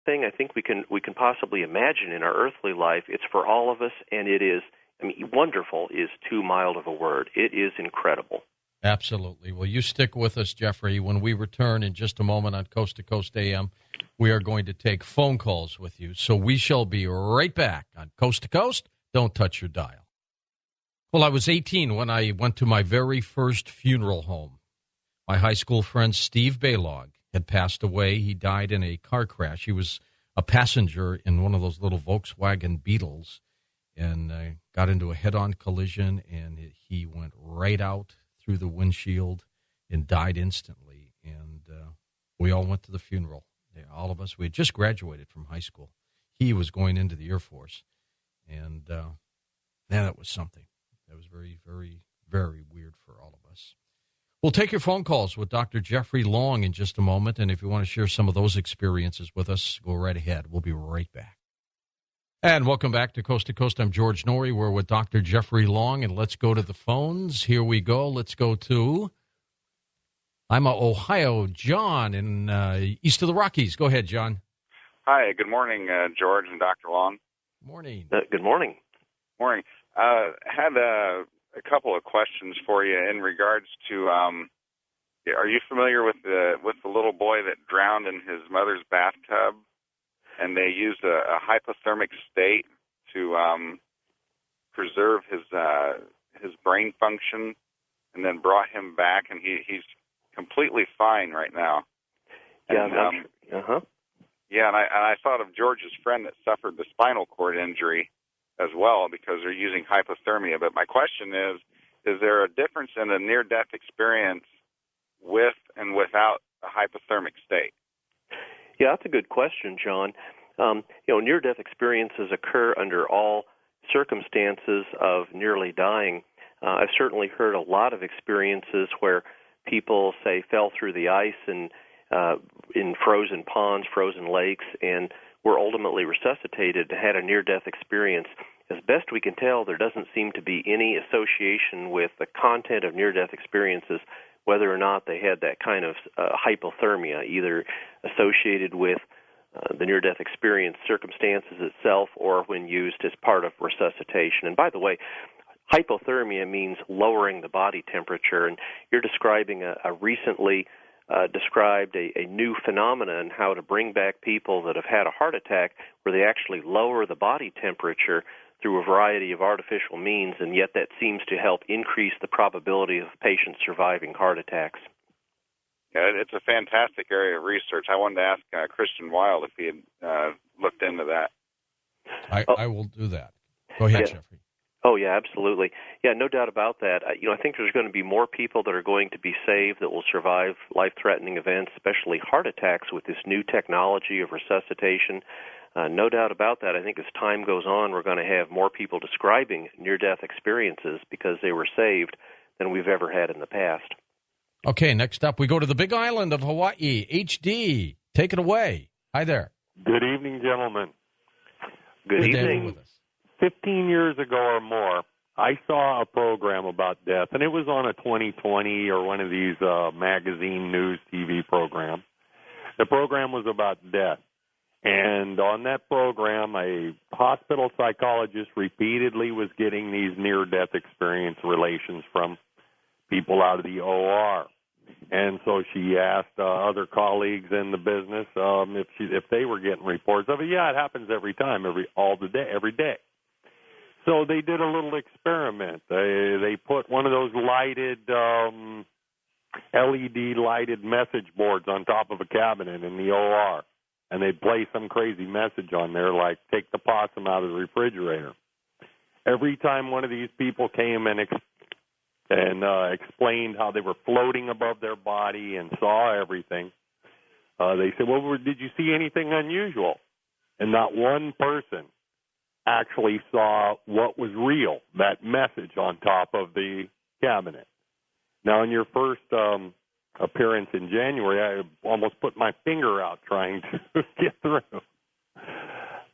thing I think we can possibly imagine in our earthly life. It's for all of us, and it is, I mean, wonderful is too mild of a word. It is incredible. Absolutely. Well, you stick with us, Jeffrey. When we return in just a moment on Coast to Coast AM, we are going to take phone calls with you. So we shall be right back on Coast to Coast. Don't touch your dial. Well, I was 18 when I went to my very first funeral home. My high school friend Steve Baylog had passed away. He died in a car crash. He was a passenger in one of those little Volkswagen Beetles and got into a head-on collision, and he went right out through the windshield and died instantly. And we all went to the funeral. All of us. We had just graduated from high school. He was going into the Air Force. And, man, that was something. That was very, very, very weird for all of us. We'll take your phone calls with Dr. Jeffrey Long in just a moment. And if you want to share some of those experiences with us, go right ahead. We'll be right back. And welcome back to Coast. I'm George Norrie. We're with Dr. Jeffrey Long, and let's go to the phones. Here we go. Let's go to Ohio. John in east of the Rockies. Go ahead, John. Hi. Good morning, George and Dr. Long. Morning. Good morning. Morning. Had a couple of questions for you in regards to. Are you familiar with the little boy that drowned in his mother's bathtub? And they used a hypothermic state to preserve his brain function, and then brought him back, and he's completely fine right now. Yeah. Yeah, and I thought of George's friend that suffered the spinal cord injury as well because they're using hypothermia. But my question is there a difference in a near-death experience with and without a hypothermic state? Yeah, that's a good question, John. Near-death experiences occur under all circumstances of nearly dying. I've certainly heard a lot of experiences where people, say, fell through the ice and in frozen ponds, frozen lakes, and were ultimately resuscitated and had a near-death experience. As best we can tell, there doesn't seem to be any association with the content of near-death experiences, whether or not they had that kind of hypothermia, either associated with the near-death experience circumstances itself or when used as part of resuscitation. And by the way, hypothermia means lowering the body temperature, and you're describing a recently described a new phenomenon, how to bring back people that have had a heart attack where they actually lower the body temperature through a variety of artificial means, and yet that seems to help increase the probability of patients surviving heart attacks. Yeah, it's a fantastic area of research. I wanted to ask Christian Wilde if he had looked into that. I will do that. Go ahead, Jeffrey. Oh, yeah, absolutely. Yeah, no doubt about that. I think there's going to be more people that are going to be saved that will survive life-threatening events, especially heart attacks, with this new technology of resuscitation. No doubt about that. I think as time goes on, we're going to have more people describing near-death experiences because they were saved than we've ever had in the past. Okay, next up, we go to the Big Island of Hawaii. HD, take it away. Hi there. Good evening, gentlemen. Good evening. With us. 15 years ago or more, I saw a program about death, and it was on a 2020 or one of these magazine news TV programs. The program was about death. And on that program, a hospital psychologist repeatedly was getting these near-death experience relations from people out of the OR. And so she asked other colleagues in the business if they were getting reports of it. Yeah, it happens every time, every day. So they did a little experiment. They put one of those lighted, LED lighted message boards on top of a cabinet in the OR, and they'd play some crazy message on there like, take the possum out of the refrigerator. Every time one of these people came and explained how they were floating above their body and saw everything, they said, well, did you see anything unusual? And not one person actually saw what was real, that message on top of the cabinet. Now, in your first appearance in January, I almost put my finger out trying to get through.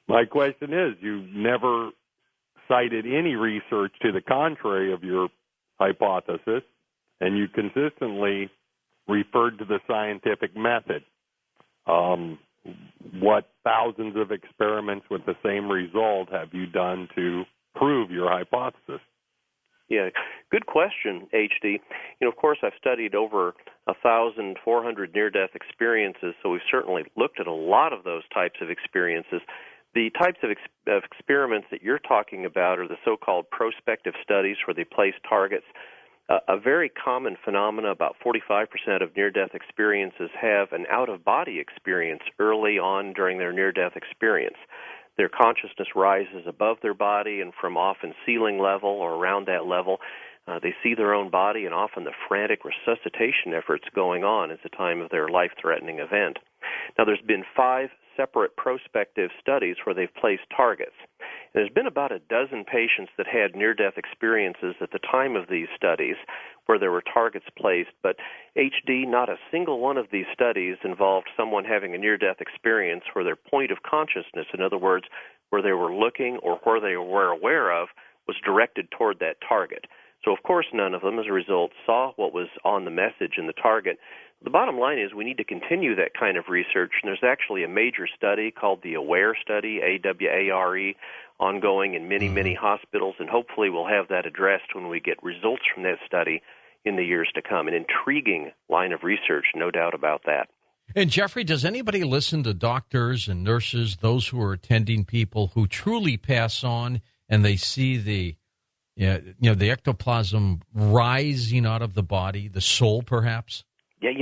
My question is, you never cited any research to the contrary of your hypothesis, and you consistently referred to the scientific method. what thousands of experiments with the same result have you done to prove your hypothesis? Yeah, good question, HD. Of course, I've studied over 1,400 near-death experiences, so we've certainly looked at a lot of those types of experiences. The types of experiments that you're talking about are the so-called prospective studies where they place targets. A very common phenomena, about 45% of near-death experiences have an out-of-body experience early on during their near-death experience. Their consciousness rises above their body, and from often ceiling level or around that level, they see their own body and often the frantic resuscitation efforts going on at the time of their life-threatening event. Now, there's been 5 separate prospective studies where they've placed targets. And there's been about a dozen patients that had near-death experiences at the time of these studies where there were targets placed, but HD, not a single one of these studies involved someone having a near-death experience where their point of consciousness, in other words, where they were looking or where they were aware of, was directed toward that target. So, of course, none of them, as a result, saw what was on the message in the target. The bottom line is we need to continue that kind of research, and there's actually a major study called the AWARE study, AWARE, ongoing in many, many hospitals, and hopefully we'll have that addressed when we get results from that study in the years to come. An intriguing line of research, no doubt about that. And, Jeffrey, does anybody listen to doctors and nurses, those who are attending people who truly pass on and they see the ectoplasm rising out of the body, the soul perhaps? Yeah,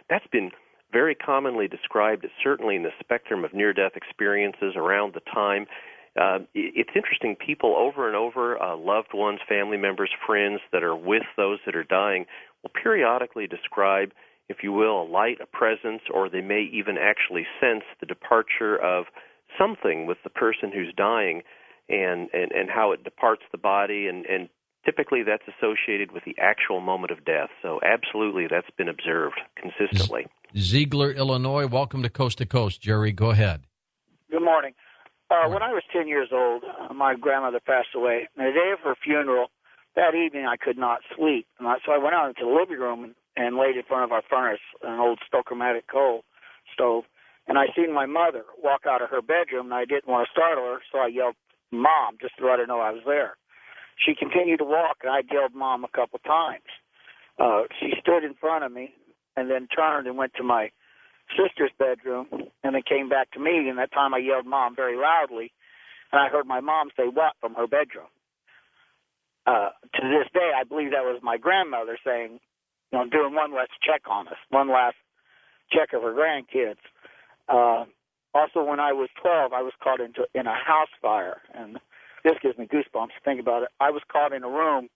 that's been very commonly described, certainly in the spectrum of near-death experiences around the time. It's interesting, people over and over, loved ones, family members, friends that are with those that are dying will periodically describe, if you will, a light, a presence, or they may even actually sense the departure of something with the person who's dying and how it departs the body, and typically that's associated with the actual moment of death. So absolutely, that's been observed consistently. Ziegler, Illinois, welcome to Coast. Jerry, go ahead. Good morning. When I was 10 years old, my grandmother passed away. And the day of her funeral, that evening I could not sleep. So I went out into the living room and laid in front of our furnace, an old Stokermatic coal stove. And I seen my mother walk out of her bedroom, and I didn't want to startle her, so I yelled, "Mom," just to let her know I was there. She continued to walk, and I yelled "Mom" a couple times. She stood in front of me and then turned and went to my sister's bedroom and then came back to me, and that time I yelled "Mom" very loudly, and I heard my mom say "What?" from her bedroom. To this day, I believe that was my grandmother saying, doing one last check on us, one last check of her grandkids. Also, when I was 12, I was caught in a house fire, and this gives me goosebumps to think about it. I was caught in a room,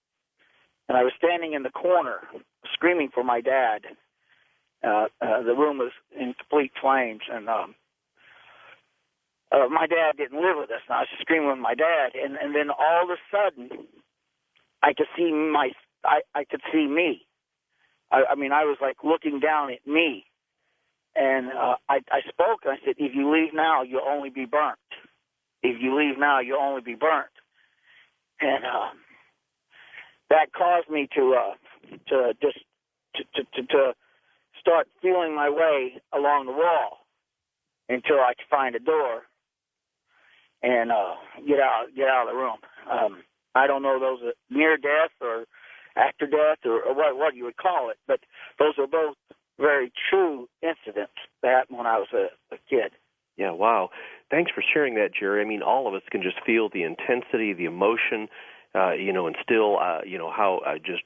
and I was standing in the corner screaming for my dad. The room was in complete flames, and my dad didn't live with us, and I was just screaming with my dad. And then all of a sudden, I could see I could see me. I mean, I was like looking down at me. And I spoke, and I said, "If you leave now, you'll only be burnt. If you leave now, you'll only be burnt." And that caused me to start feeling my way along the wall until I could find a door and get out of the room. I don't know those are near death or after death or what you would call it, but those are both very true incidents that happened when I was a kid. Yeah, wow. Thanks for sharing that, Jerry. I mean, all of us can just feel the intensity, the emotion, and still, how just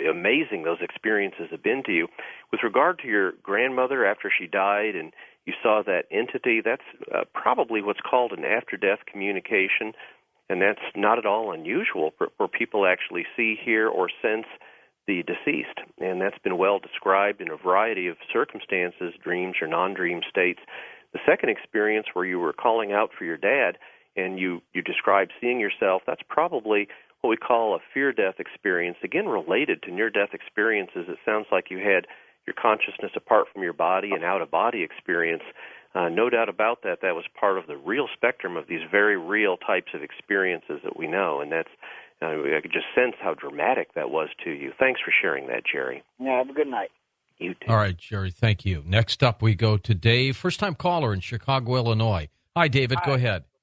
amazing those experiences have been to you. With regard to your grandmother after she died and you saw that entity, that's probably what's called an after-death communication, and that's not at all unusual where people actually see, hear, or sense the deceased, and that's been well described in a variety of circumstances, dreams or non-dream states. The second experience where you were calling out for your dad and you described seeing yourself, that's probably what we call a fear-death experience, again related to near-death experiences. It sounds like you had your consciousness apart from your body and out-of-body experience. No doubt about that. That was part of the real spectrum of these very real types of experiences that we know, and that's I could just sense how dramatic that was to you. Thanks for sharing that, Jerry. Yeah, have a good night. You too. All right, Jerry, thank you. Next up, we go to Dave, first-time caller in Chicago, Illinois. Hi, David. Hi. Go ahead.